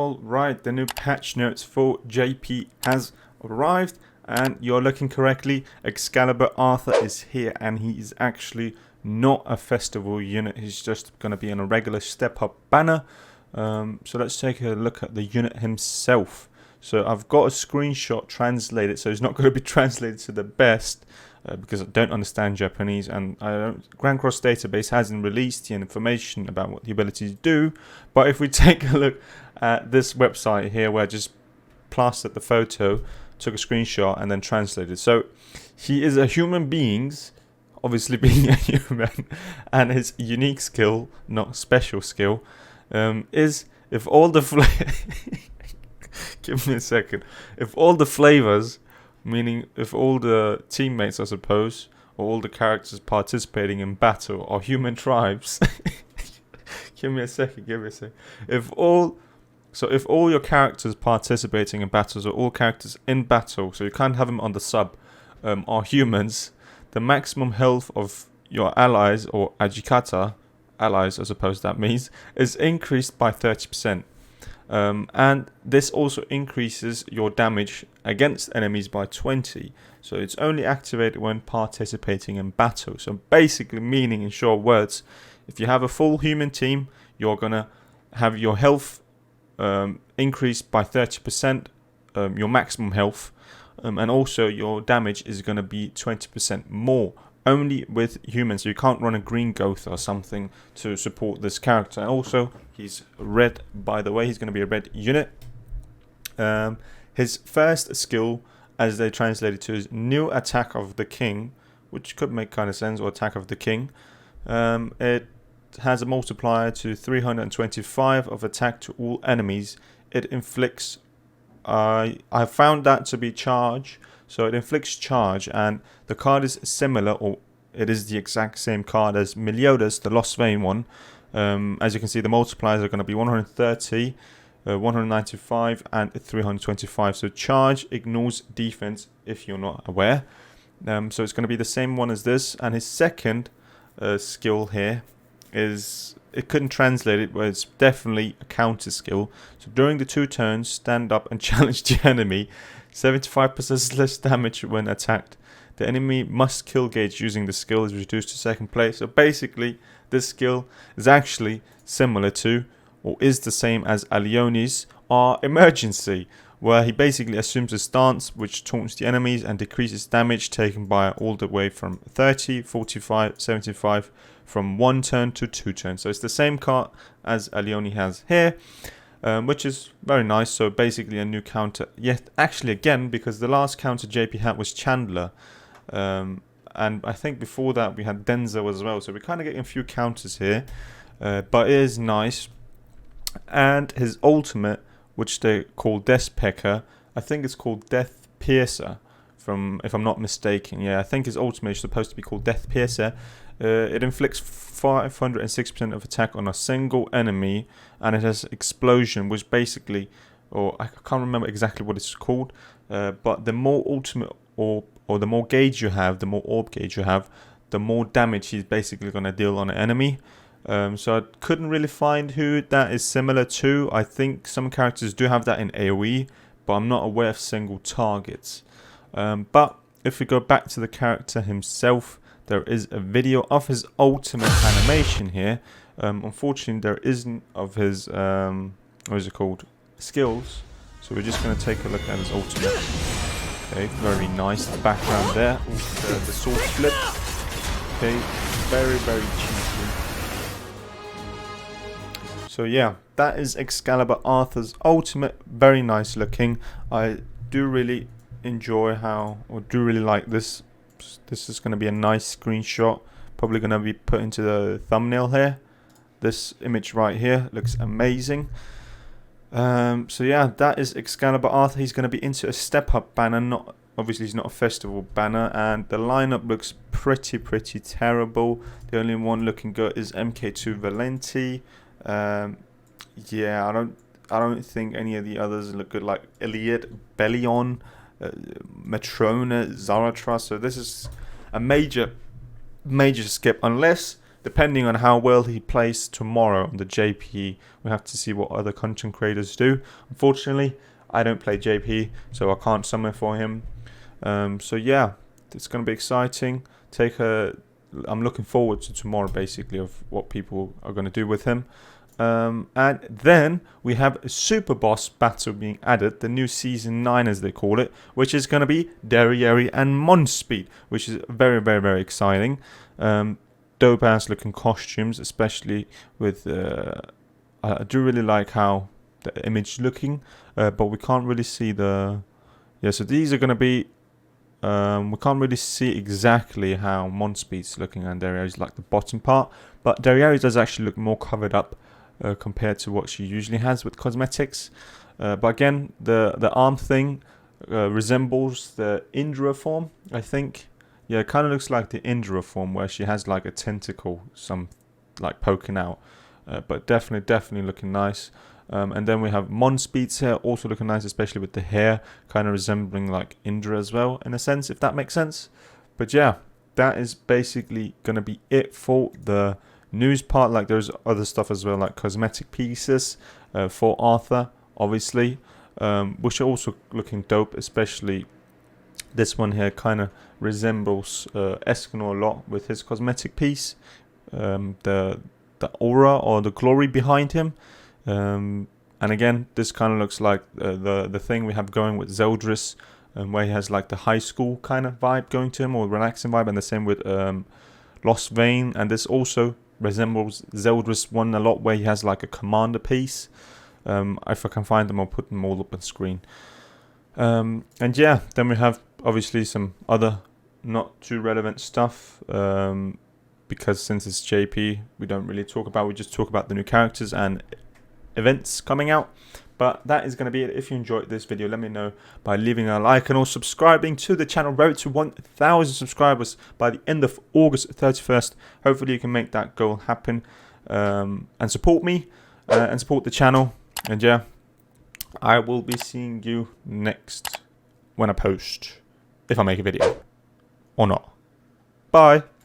Alright, the new patch notes for JP has arrived, and you're looking correctly. Excalibur Arthur is here, and he is actually not a festival unit. He's just going to be in a regular step-up banner. So let's take a look at the unit himself. So I've got a screenshot translated, so it's not going to be translated to the best because I don't understand Japanese, and Grand Cross database hasn't released the information about what the abilities do. But if we take a look at this website here, where I just plastered the photo, took a screenshot, and then translated. So he is a human being, obviously being a human, and his unique skill, not special skill, is if all the give me a second. If all the flavors, meaning if all the teammates, I suppose, or all the characters participating in battle are human tribes. Give me a second. If all your characters participating in battles, or all characters in battle, so you can't have them on the sub, are humans, the maximum health of your allies, or ajikata, allies I suppose that means, is increased by 30%. And this also increases your damage against enemies by 20. So it's only activated when participating in battle. So basically meaning, in short words, if you have a full human team, you're going to have your health increased by 30%, your maximum health, and also your damage is going to be 20% more. Only with humans, so you can't run a green goth or something to support this character. And also, he's red, by the way, he's going to be a red unit. His first skill, as they translate it to, is New Attack of the King, which could make kind of sense, or Attack of the King. It has a multiplier to 325 of attack to all enemies. It inflicts, I found that to be charge. So it inflicts charge, and the card is similar, or it is the exact same card as Meliodas, the Lost Vein one. As you can see, the multipliers are going to be 130, 195, and 325. So charge ignores defense, if you're not aware. So it's going to be the same one as this. And his second skill here is, it couldn't translate it, but it's definitely a counter skill. So during the 2 turns, stand up and challenge the enemy. 75% less damage when attacked. The enemy must kill gauge using the skill is reduced to second place. So basically, this skill is actually similar to, or is the same as Alione's Emergency, where he basically assumes a stance which taunts the enemies and decreases damage taken by all the way from 30, 45, 75, from 1 turn to 2 turns. So it's the same card as Alione has here. Which is very nice. So basically a new counter yet actually again, because the last counter JP had was Chandler, and I think before that we had Denzel as well, so we're kind of getting a few counters here, but it is nice. And his ultimate, which they call Death Pecker, I think it's called Death Piercer, from, if I'm not mistaken. Yeah, I think his ultimate is supposed to be called Death Piercer. It inflicts 506% of attack on a single enemy, and it has explosion, which basically, or I can't remember exactly what it's called, but the more ultimate or the more gauge you have, the more orb gauge you have, the more damage he's basically going to deal on an enemy. So I couldn't really find who that is similar to. I think some characters do have that in AoE, but I'm not aware of single targets. But if we go back to the character himself, there is a video of his ultimate animation here. Unfortunately, there isn't of his, what is it called, skills. So we're just going to take a look at his ultimate. Okay, very nice. The background there, the sword flip. Okay, very, very cheesy. So yeah, that is Excalibur Arthur's ultimate. Very nice looking. I do really enjoy do really like this. This is going to be a nice screenshot, probably going to be put into the thumbnail here. This image right here looks amazing. So yeah, that is Excalibur Arthur. He's going to be into a step-up banner, obviously he's not a festival banner, and the lineup looks pretty terrible. The only one looking good is MK2 Valenti. Yeah, I don't think any of the others look good, like Iliad, Bellion, Matrona, Zaratra. So this is a major skip, unless depending on how well he plays tomorrow on the JP, we have to see what other content creators do. Unfortunately, I don't play JP, so I can't summon for him. So yeah, it's going to be exciting. I'm looking forward to tomorrow, basically, of what people are going to do with him. And then we have a super boss battle being added, the new season 9 as they call it, which is going to be Derriere and Monspeed, which is very, very, very exciting. Dope ass looking costumes, especially with I do really like how the image looking, but we can't really see the so these are going to be we can't really see exactly how Monspeed's looking, and Derriere is like the bottom part, but Derriere does actually look more covered up compared to what she usually has with cosmetics. But again, the arm thing resembles the Indra form, I think. Yeah, it kind of looks like the Indra form where she has like a tentacle, like poking out. But definitely looking nice. And then we have Monspeed's hair also looking nice, especially with the hair kind of resembling like Indra as well, in a sense, if that makes sense. But yeah, that is basically going to be it for the news part. Like there's other stuff as well, like cosmetic pieces for Arthur, obviously, which are also looking dope, especially this one here kind of resembles Escanor a lot with his cosmetic piece, the aura or the glory behind him. And again, this kind of looks like the thing we have going with Zeldris, where he has like the high school kind of vibe going to him, or relaxing vibe, and the same with Lost Vein. And this also resembles Zeldris one a lot, where he has like a commander piece. If I can find them, I'll put them all up on screen. And yeah, then we have obviously some other not too relevant stuff, because since it's JP, we don't really talk about, we just talk about the new characters and events coming out. But that is going to be it. If you enjoyed this video, let me know by leaving a like and also subscribing to the channel. Road to 1,000 subscribers by the end of August 31st. Hopefully you can make that goal happen, and support me and support the channel. And yeah, I will be seeing you next when I post, if I make a video or not. Bye.